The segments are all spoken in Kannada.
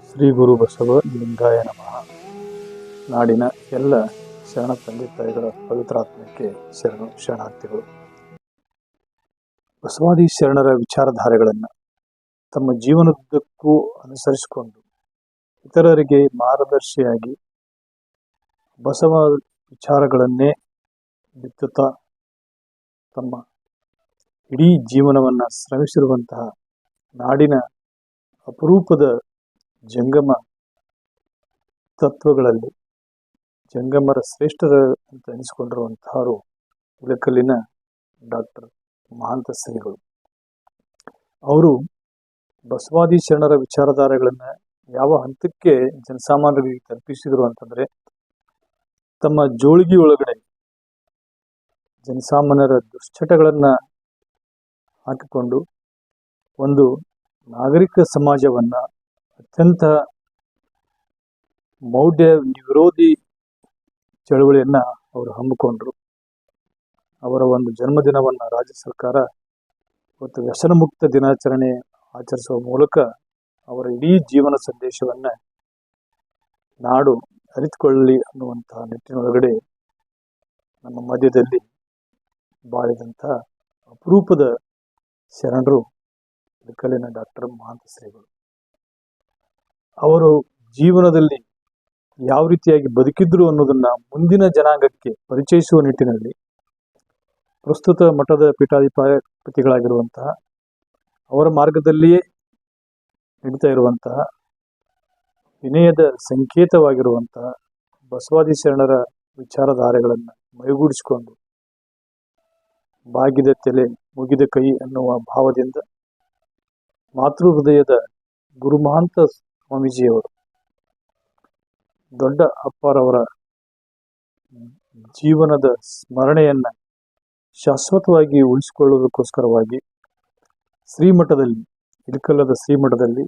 ಶ್ರೀ ಗುರು ಬಸವ ಲಿಂಗಾಯ ನಮಃ. ನಾಡಿನ ಎಲ್ಲ ಶರಣ ತಂದೆ ತಾಯಿಗಳ ಪವಿತ್ರಾತ್ಮಕ್ಕೆ ಶರಣಾರ್ಥಿಗಳು. ಬಸವಾದಿ ಶರಣರ ವಿಚಾರಧಾರೆಗಳನ್ನು ತಮ್ಮ ಜೀವನದುದ್ದಕ್ಕೂ ಅನುಸರಿಸಿಕೊಂಡು ಇತರರಿಗೆ ಮಾರ್ಗದರ್ಶಿಯಾಗಿ ಬಸವ ವಿಚಾರಗಳನ್ನೇ ಬಿತ್ತುತ್ತಾ ತಮ್ಮ ಇಡೀ ಜೀವನವನ್ನು ಶ್ರಮಿಸಿರುವಂತಹ ನಾಡಿನ ಅಪರೂಪದ ಜಂಗಮ ತತ್ವಗಳಲ್ಲಿ ಜಂಗಮರ ಶ್ರೇಷ್ಠರ ಅಂತ ಎನಿಸಿಕೊಂಡಿರುವಂತಹವರು ಇಳಕಲ್ಲಿನ ಡಾಕ್ಟರ್ ಮಹಾಂತ ಶ್ರೀಗಳು. ಅವರು ಬಸವಾದಿ ಶರಣರ ವಿಚಾರಧಾರೆಗಳನ್ನು ಯಾವ ಹಂತಕ್ಕೆ ಜನಸಾಮಾನ್ಯರಿಗೆ ತಲುಪಿಸಿದರು ಅಂತಂದ್ರೆ, ತಮ್ಮ ಜೋಳಿಗೆ ಒಳಗಡೆ ಜನಸಾಮಾನ್ಯರ ದುಶ್ಚಟಗಳನ್ನು ಹಾಕಿಕೊಂಡು ಒಂದು ನಾಗರಿಕ ಸಮಾಜವನ್ನ ಅತ್ಯಂತ ಮೌಢ್ಯ ವಿರೋಧಿ ಚಳವಳಿಯನ್ನ ಅವರು ಹಮ್ಮಿಕೊಂಡ್ರು. ಅವರ ಒಂದು ಜನ್ಮದಿನವನ್ನ ರಾಜ್ಯ ಸರ್ಕಾರ ಇವತ್ತು ವ್ಯಸನ ಮುಕ್ತ ದಿನಾಚರಣೆ ಆಚರಿಸುವ ಮೂಲಕ ಅವರ ಇಡೀ ಜೀವನ ಸಂದೇಶವನ್ನ ನಾಡು ಅರಿತುಕೊಳ್ಳಲಿ ಅನ್ನುವಂತಹ ನಿಟ್ಟಿನೊಳಗಡೆ ನಮ್ಮ ಮಧ್ಯದಲ್ಲಿ ಬಾಳಿದಂತಹ ಅಪರೂಪದ ಶರಣರು ಇಳಕಲ್ಲಿನ ಡಾಕ್ಟರ್ ಮಹಾಂತ ಶ್ರೀಗಳು. ಅವರು ಜೀವನದಲ್ಲಿ ಯಾವ ರೀತಿಯಾಗಿ ಬದುಕಿದ್ರು ಅನ್ನೋದನ್ನ ಮುಂದಿನ ಜನಾಂಗಕ್ಕೆ ಪರಿಚಯಿಸುವ ನಿಟ್ಟಿನಲ್ಲಿ ಪ್ರಸ್ತುತ ಮಠದ ಪೀಠಾಧಿಪತಿಗಳಾಗಿರುವಂತಹ ಅವರ ಮಾರ್ಗದಲ್ಲಿಯೇ ನಡೀತಾ ಇರುವಂತಹ ವಿನಯದ ಸಂಕೇತವಾಗಿರುವಂತಹ ಬಸವಾದಿ ಶರಣರ ವಿಚಾರಧಾರೆಗಳನ್ನು ಮೈಗೂಡಿಸಿಕೊಂಡು ಬಾಗಿದ ತಲೆ ಮುಗಿದ ಕೈ ಅನ್ನುವ ಭಾವದಿಂದ ಮಾತೃ ಹೃದಯದ ಗುರುಮಹಾಂತ ಸ್ವಾಮೀಜಿಯವರು ದೊಡ್ಡ ಅಪ್ಪರವರ ಜೀವನದ ಸ್ಮರಣೆಯನ್ನ ಶಾಶ್ವತವಾಗಿ ಉಳಿಸಿಕೊಳ್ಳುವುದಕ್ಕೋಸ್ಕರವಾಗಿ ಶ್ರೀಮಠದಲ್ಲಿ, ಇಳಕಲ್ಲದ ಶ್ರೀಮಠದಲ್ಲಿ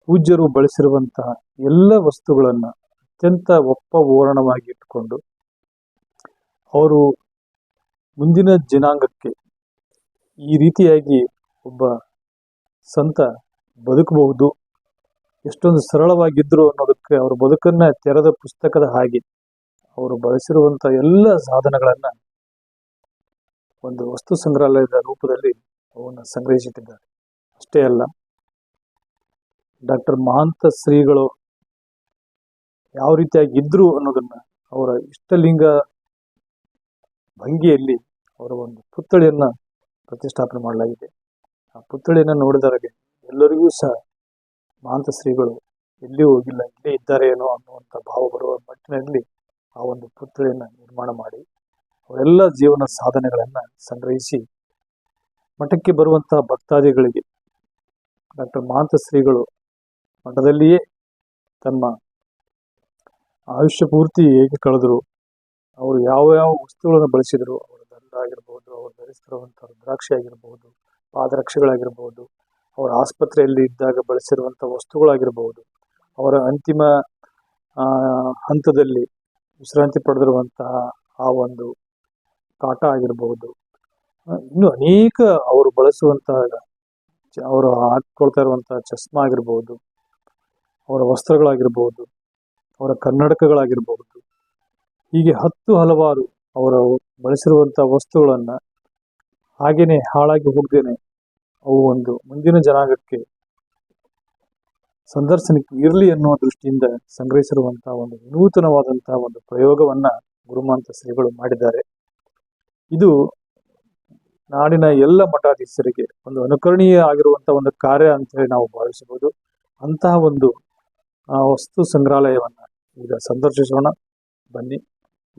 ಪೂಜ್ಯರು ಬಳಸಿರುವಂತಹ ಎಲ್ಲ ವಸ್ತುಗಳನ್ನು ಅತ್ಯಂತ ಓರಣವಾಗಿ ಇಟ್ಟುಕೊಂಡು ಅವರು ಮುಂದಿನ ಜನಾಂಗಕ್ಕೆ ಈ ರೀತಿಯಾಗಿ ಒಬ್ಬ ಸಂತ ಬದುಕಬಹುದು, ಎಷ್ಟೊಂದು ಸರಳವಾಗಿದ್ರು ಅನ್ನೋದಕ್ಕೆ ಅವರ ಬದುಕನ್ನ ತೆರೆದ ಪುಸ್ತಕದ ಹಾಗೆ ಅವರು ಬಳಸಿರುವಂತ ಎಲ್ಲ ಸಾಧನಗಳನ್ನ ಒಂದು ವಸ್ತು ಸಂಗ್ರಹಾಲಯದ ರೂಪದಲ್ಲಿ ಅವನ್ನು ಸಂಗ್ರಹಿಸಿಟ್ಟಿದ್ದಾರೆ. ಅಷ್ಟೇ ಅಲ್ಲ, ಡಾಕ್ಟರ್ ಮಹಾಂತ ಶ್ರೀಗಳು ಯಾವ ರೀತಿಯಾಗಿ ಇದ್ರು ಅನ್ನೋದನ್ನ ಅವರ ಇಷ್ಟಲಿಂಗ ಭಂಗಿಯಲ್ಲಿ ಅವರ ಒಂದು ಪುತ್ಥಳಿಯನ್ನ ಪ್ರತಿಷ್ಠಾಪನೆ ಮಾಡಲಾಗಿದೆ. ಆ ಪುತ್ಥಳಿಯನ್ನ ನೋಡಿದವರಿಗೆ ಎಲ್ಲರಿಗೂ ಸಹ ಮಹಾಂತ ಶ್ರೀಗಳು ಎಲ್ಲಿಯೂ ಹೋಗಿಲ್ಲ, ಇಲ್ಲೇ ಇದ್ದಾರೆ ಏನೋ ಅನ್ನುವಂಥ ಭಾವ ಬರುವ ಮಟ್ಟಿನಲ್ಲಿ ಆ ಒಂದು ಪುತ್ಥಳಿಯನ್ನ ನಿರ್ಮಾಣ ಮಾಡಿ ಅವರೆಲ್ಲ ಜೀವನ ಸಾಧನೆಗಳನ್ನ ಸಂಗ್ರಹಿಸಿ ಮಠಕ್ಕೆ ಬರುವಂತಹ ಭಕ್ತಾದಿಗಳಿಗೆ ಡಾಕ್ಟರ್ ಮಹಾಂತ ಶ್ರೀಗಳು ಮಠದಲ್ಲಿಯೇ ತಮ್ಮ ಆಯುಷ್ಯ ಪೂರ್ತಿ ಹೇಗೆ ಕಳೆದರು, ಅವರು ಯಾವ ಯಾವ ವಸ್ತುಗಳನ್ನು ಬಳಸಿದರು, ಅವರ ದಂಡ ಆಗಿರ್ಬೋದು, ಅವರು ಧರಿಸಿರುವಂಥ ರುದ್ರಾಕ್ಷಿ ಆಗಿರ್ಬೋದು, ಪಾದರಕ್ಷೆಗಳಾಗಿರ್ಬೋದು, ಅವರ ಆಸ್ಪತ್ರೆಯಲ್ಲಿ ಇದ್ದಾಗ ಬಳಸಿರುವಂಥ ವಸ್ತುಗಳಾಗಿರ್ಬೋದು, ಅವರ ಅಂತಿಮ ಹಂತದಲ್ಲಿ ವಿಶ್ರಾಂತಿ ಪಡೆದಿರುವಂತಹ ಆ ಒಂದು ಕಾಟ ಆಗಿರ್ಬೋದು, ಇನ್ನು ಅನೇಕ ಅವರು ಬಳಸುವಂತಹ ಅವರು ಹಾಕೊಳ್ತಾ ಇರುವಂತಹ ಚಸ್ಮಾ ಆಗಿರ್ಬೋದು, ಅವರ ವಸ್ತ್ರಗಳಾಗಿರ್ಬೋದು, ಅವರ ಕನ್ನಡಕಗಳಾಗಿರ್ಬಹುದು, ಹೀಗೆ ಹಲವಾರು ಅವರು ಬಳಸಿರುವಂತಹ ವಸ್ತುಗಳನ್ನ ಹಾಗೇನೆ ಹಾಳಾಗಿ ಹೋಗ್ದೇನೆ ಅವು ಒಂದು ಮುಂದಿನ ಜನಾಂಗಕ್ಕೆ ಸಂದರ್ಶನಕ್ಕೆ ಇರಲಿ ಅನ್ನುವ ದೃಷ್ಟಿಯಿಂದ ಸಂಗ್ರಹಿಸಿರುವಂತಹ ಒಂದು ವಿನೂತನವಾದಂತಹ ಒಂದು ಪ್ರಯೋಗವನ್ನ ಗುರುಮಹಾಂತ ಶ್ರೀಗಳು ಮಾಡಿದ್ದಾರೆ. ಇದು ನಾಡಿನ ಎಲ್ಲ ಮಠಾಧೀಶರಿಗೆ ಒಂದು ಅನುಕರಣೀಯ ಆಗಿರುವಂತಹ ಒಂದು ಕಾರ್ಯ ಅಂತ ಹೇಳಿ ನಾವು ಭಾವಿಸಬಹುದು. ಅಂತಹ ಒಂದು ವಸ್ತು ಸಂಗ್ರಹಾಲಯವನ್ನ ಈಗ ಸಂದರ್ಶಿಸೋಣ ಬನ್ನಿ.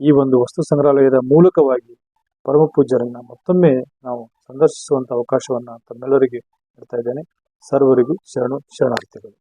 ಈ ಒಂದು ವಸ್ತು ಸಂಗ್ರಹಾಲಯದ ಮೂಲಕವಾಗಿ ಪರಮ ಪೂಜ್ಯರನ್ನ ಮತ್ತೊಮ್ಮೆ ನಾವು ಸಂದರ್ಶಿಸುವಂತ ಅವಕಾಶವನ್ನ ತಮ್ಮೆಲ್ಲರಿಗೆ ನೀಡ್ತಾ ಇದ್ದೇನೆ. ಸರ್ವರಿಗೂ ಶರಣಾರ್ಥಿಗಳು.